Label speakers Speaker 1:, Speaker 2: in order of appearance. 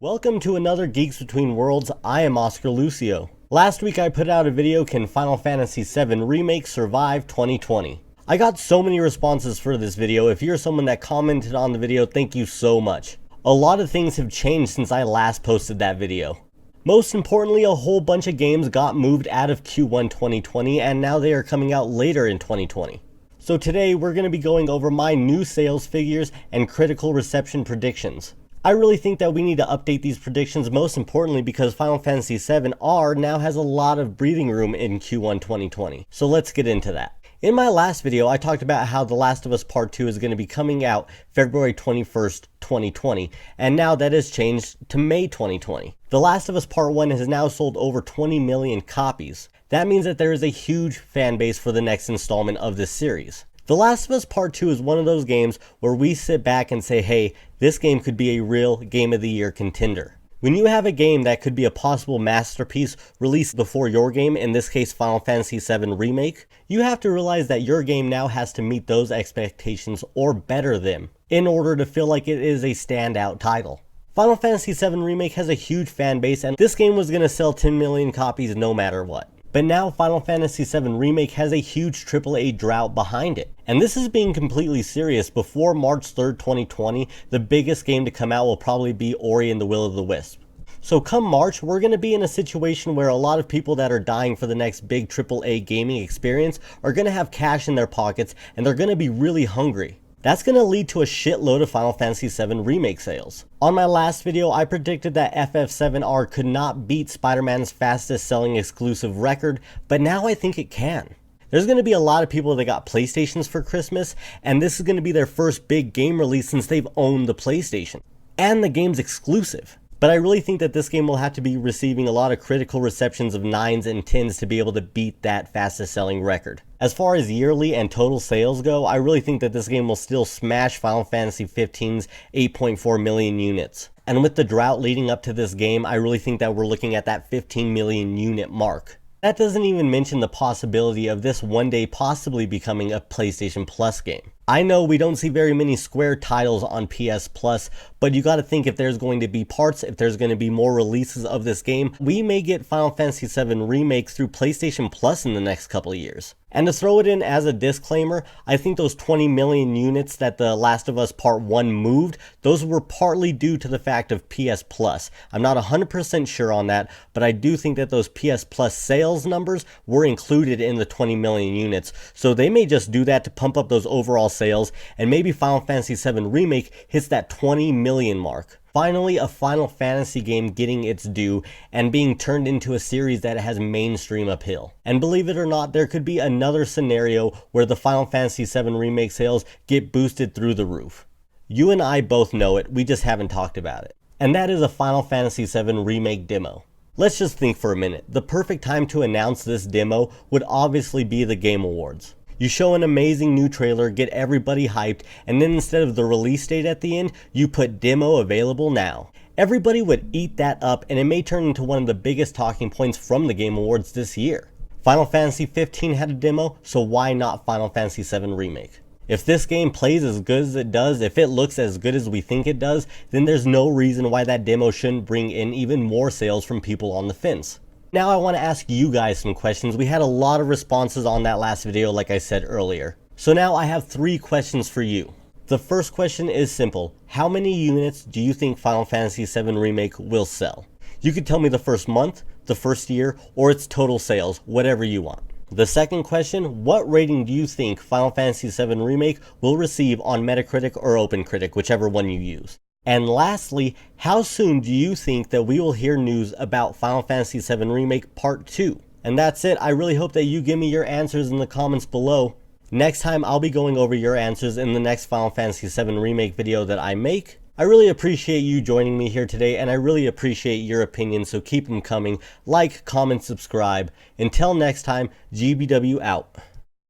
Speaker 1: Welcome to another Geeks Between Worlds. I am Oscar Lucio. Last week I put out a video, Can Final Fantasy VII Remake Survive 2020? I got so many responses for this video. If you're someone that commented on the video, thank you so much. A lot of things have changed since I last posted that video. Most importantly, a whole bunch of games got moved out of Q1 2020 and now they are coming out later in 2020. So today we're going to be going over my new sales figures and critical reception predictions. I really think that we need to update these predictions, most importantly because Final Fantasy VII R now has a lot of breathing room in Q1 2020. So let's get into that. In my last video, I talked about how The Last of Us Part 2 is going to be coming out February 21st, 2020, and now that has changed to May 2020. The Last of Us Part 1 has now sold over 20 million copies. That means that there is a huge fan base for the next installment of this series. The Last of Us Part 2 is one of those games where we sit back and say, hey, this game could be a real Game of the Year contender. When you have a game that could be a possible masterpiece released before your game, in this case Final Fantasy VII Remake, you have to realize that your game now has to meet those expectations or better them in order to feel like it is a standout title. Final Fantasy VII Remake has a huge fan base and this game was going to sell 10 million copies no matter what. But now Final Fantasy VII Remake has a huge AAA drought behind it. And this is being completely serious. Before March 3rd, 2020, the biggest game to come out will probably be Ori and the Will of the Wisp. So come March, we're going to be in a situation where a lot of people that are dying for the next big AAA gaming experience are going to have cash in their pockets and they're going to be really hungry. That's going to lead to a shitload of Final Fantasy VII Remake sales. On my last video, I predicted that FF7R could not beat Spider-Man's fastest selling exclusive record, but now I think it can. There's going to be a lot of people that got PlayStations for Christmas, and this is going to be their first big game release since they've owned the PlayStation. And the game's exclusive. But I really think that this game will have to be receiving a lot of critical receptions of 9s and 10s to be able to beat that fastest selling record. As far as yearly and total sales go, I really think that this game will still smash Final Fantasy XV's 8.4 million units. And with the drought leading up to this game, I really think that we're looking at that 15 million unit mark. That doesn't even mention the possibility of this one day possibly becoming a PlayStation Plus game. I know we don't see very many Square titles on PS Plus, but you gotta think if there's going to be parts, if there's going to be more releases of this game, we may get Final Fantasy VII Remake through PlayStation Plus in the next couple of years. And to throw it in as a disclaimer, I think those 20 million units that The Last of Us Part 1 moved, those were partly due to the fact of PS Plus. I'm not 100% sure on that, but I do think that those PS Plus sales numbers were included in the 20 million units, so they may just do that to pump up those overall sales, and maybe Final Fantasy VII Remake hits that 20 million mark. Finally, a Final Fantasy game getting its due and being turned into a series that has mainstream appeal. And believe it or not, there could be another scenario where the Final Fantasy VII Remake sales get boosted through the roof. You and I both know it, we just haven't talked about it. And that is a Final Fantasy VII Remake demo. Let's just think for a minute. The perfect time to announce this demo would obviously be the Game Awards. You show an amazing new trailer, get everybody hyped, and then instead of the release date at the end, you put demo available now. Everybody would eat that up and it may turn into one of the biggest talking points from the Game Awards this year. Final Fantasy XV had a demo, so why not Final Fantasy VII Remake? If this game plays as good as it does, if it looks as good as we think it does, then there's no reason why that demo shouldn't bring in even more sales from people on the fence. Now I want to ask you guys some questions. We had a lot of responses on that last video like I said earlier. So now I have 3 questions for you. The first question is simple. How many units do you think Final Fantasy VII Remake will sell? You could tell me the first month, the first year, or its total sales, whatever you want. The second question, what rating do you think Final Fantasy VII Remake will receive on Metacritic or OpenCritic, whichever one you use? And lastly, how soon do you think that we will hear news about Final Fantasy VII Remake Part 2? And that's it. I really hope that you give me your answers in the comments below. Next time I'll be going over your answers in the next Final Fantasy VII Remake video that I make. I really appreciate you joining me here today and I really appreciate your opinions, so keep them coming. Like, comment, subscribe. Until next time, GBW out.